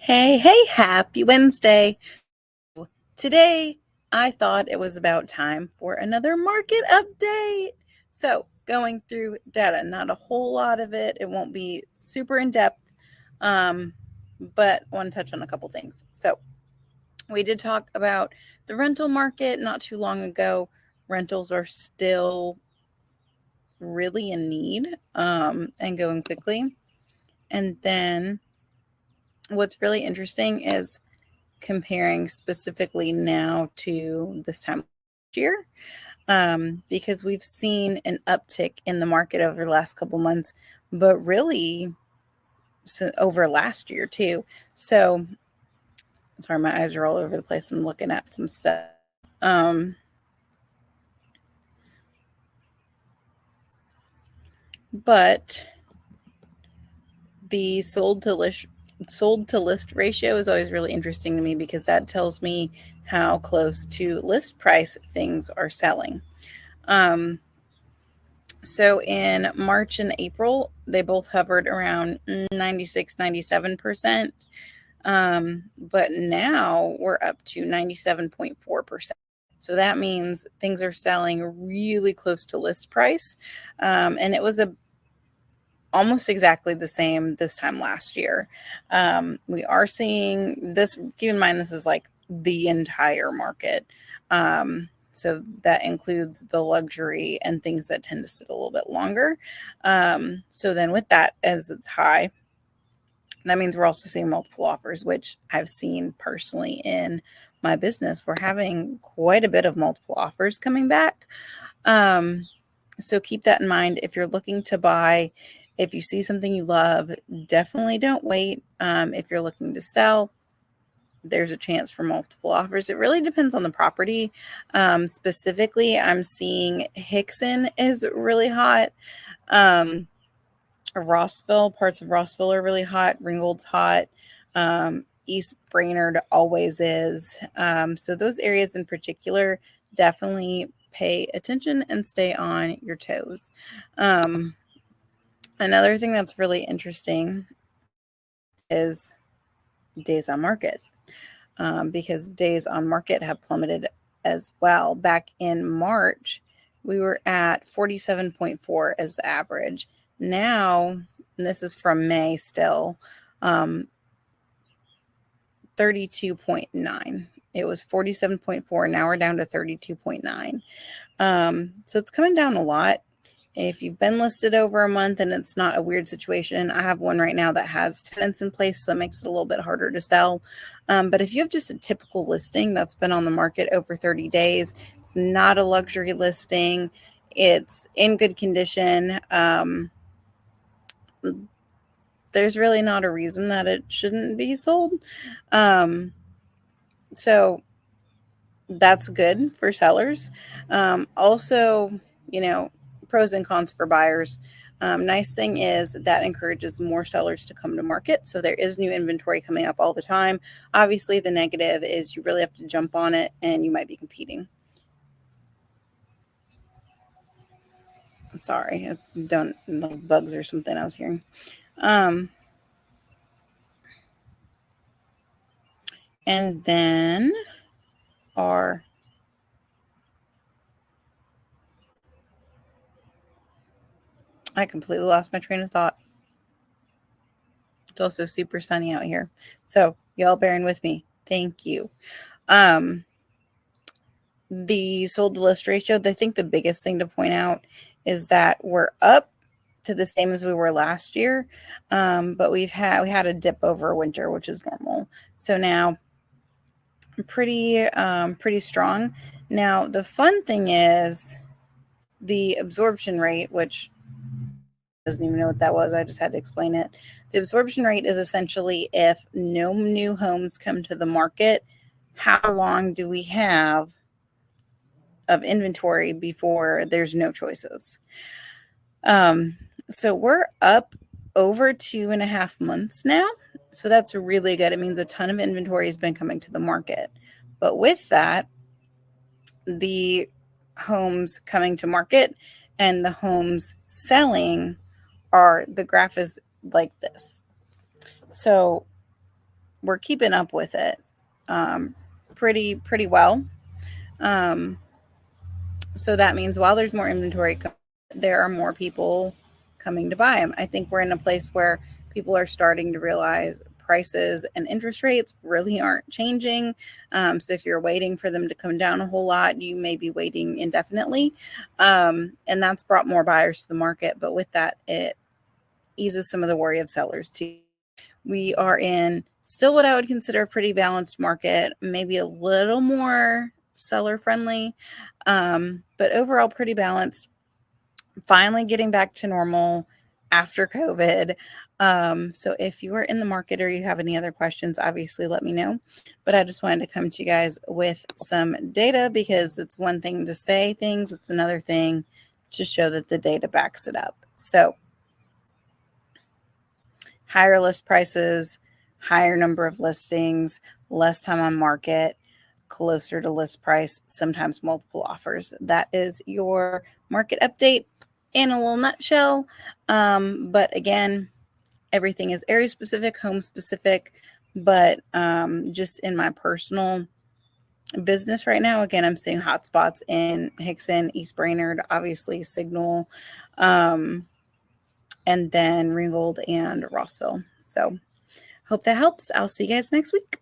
Hey, happy Wednesday. Today, I thought it was about time for another market update. So, going through data, not a whole lot of it. It won't be super in depth, um, but I want to touch on a couple things. So, we did talk about the rental market not too long ago. Rentals are still really in need and going quickly. And then, what's really interesting is comparing specifically now to this time last year, because we've seen an uptick in the market over the last couple months, but really over last year too. So, sorry, my eyes are all over the place. I'm looking at some stuff. Um, but the sold to list ratio is always really interesting to me because that tells me how close to list price things are selling. So in March and April, they both hovered around 96, 97%. But now we're up to 97.4%. So that means things are selling really close to list price. And it was almost exactly the same this time last year. We are seeing this, keep in mind, this is like the entire market. So that includes the luxury and things that tend to sit a little bit longer. So then with that, as it's high, that means we're also seeing multiple offers, which I've seen personally in my business. We're having quite a bit of multiple offers coming back. So keep that in mind. If you're looking to buy, if you see something you love, definitely don't wait. If you're looking to sell, there's a chance for multiple offers. It really depends on the property. Specifically, I'm seeing Hickson is really hot. Rossville, parts of Rossville are really hot. Ringgold's hot. East Brainerd always is. So those areas in particular, definitely pay attention and stay on your toes. Another thing that's really interesting is days on market, because days on market have plummeted as well. Back in March, we were at 47.4 as the average. Now, and this is from May still, 32.9. It was 47.4. Now we're down to 32.9. So it's coming down a lot. If you've been listed over a month and it's not a weird situation, I have one right now that has tenants in place, so that makes it a little bit harder to sell. But if you have just a typical listing that's been on the market over 30 days, it's not a luxury listing, it's in good condition. There's really not a reason that it shouldn't be sold. So that's good for sellers. Also, pros and cons for buyers. Nice thing is that encourages more sellers to come to market. So there is new inventory coming up all the time. Obviously, the negative is you really have to jump on it and you might be competing. Sorry, I don't like bugs or something I was hearing. Um, and then our I completely lost my train of thought. It's also super sunny out here. So y'all bearing with me. Thank you. Um, the sold to list ratio, I think the biggest thing to point out is that we're up to the same as we were last year. But we had a dip over winter, which is normal. So now pretty strong. Now the fun thing is the absorption rate, which doesn't even know what that was. I just had to explain it. The absorption rate is essentially if no new homes come to the market, how long do we have of inventory before there's no choices? So we're up over 2.5 months now. So that's really good. It means a ton of inventory has been coming to the market. But with that, the homes coming to market and the homes selling the graph is like this. So we're keeping up with it pretty well. So that means while there's more inventory, there are more people coming to buy them. I think we're in a place where people are starting to realize prices and interest rates really aren't changing. So if you're waiting for them to come down a whole lot, you may be waiting indefinitely. And that's brought more buyers to the market. But with that, it eases some of the worry of sellers too. We are in still what I would consider a pretty balanced market, maybe a little more seller friendly, but overall pretty balanced. Finally getting back to normal after COVID. So if you are in the market or you have any other questions, obviously let me know. But I just wanted to come to you guys with some data, because it's one thing to say things, it's another thing to show that the data backs it up. So higher list prices, higher number of listings, less time on market, closer to list price, sometimes multiple offers. That is your market update in a little nutshell. But again, everything is area specific, home specific, but just in my personal business right now, again, I'm seeing hotspots in Hickson, East Brainerd, obviously Signal, and then Ringgold and Rossville. So hope that helps. I'll see you guys next week.